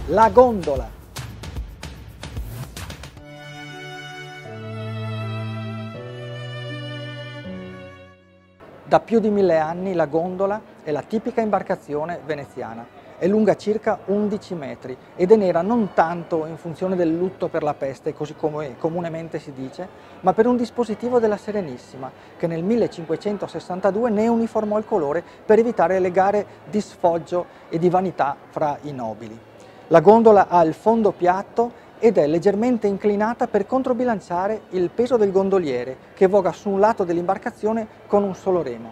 La gondola. Da più di 1000 anni la gondola è la tipica imbarcazione veneziana. È lunga circa 11 metri ed è nera non tanto in funzione del lutto per la peste, così come comunemente si dice, ma per un dispositivo della Serenissima, che nel 1562 ne uniformò il colore per evitare le gare di sfoggio e di vanità fra i nobili. La gondola ha il fondo piatto ed è leggermente inclinata per controbilanciare il peso del gondoliere, che voga su un lato dell'imbarcazione con un solo remo.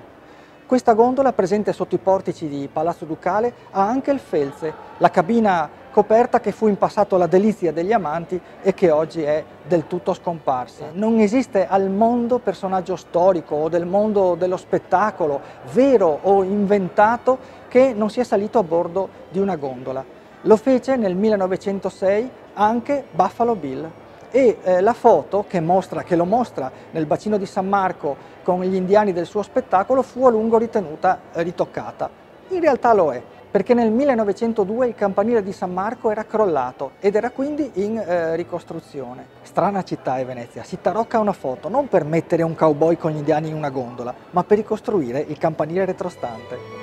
Questa gondola, presente sotto i portici di Palazzo Ducale, ha anche il felze, la cabina coperta che fu in passato la delizia degli amanti e che oggi è del tutto scomparsa. Non esiste al mondo personaggio storico o del mondo dello spettacolo, vero o inventato, che non sia salito a bordo di una gondola. Lo fece nel 1906 anche Buffalo Bill e la foto che lo mostra nel bacino di San Marco con gli indiani del suo spettacolo fu a lungo ritenuta ritoccata. In realtà lo è, perché nel 1902 il campanile di San Marco era crollato ed era quindi in ricostruzione. Strana città è Venezia, si tarocca una foto non per mettere un cowboy con gli indiani in una gondola, ma per ricostruire il campanile retrostante.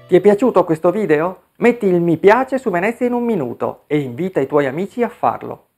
Ti è piaciuto questo video? Metti il mi piace su Venezia in un minuto e invita i tuoi amici a farlo.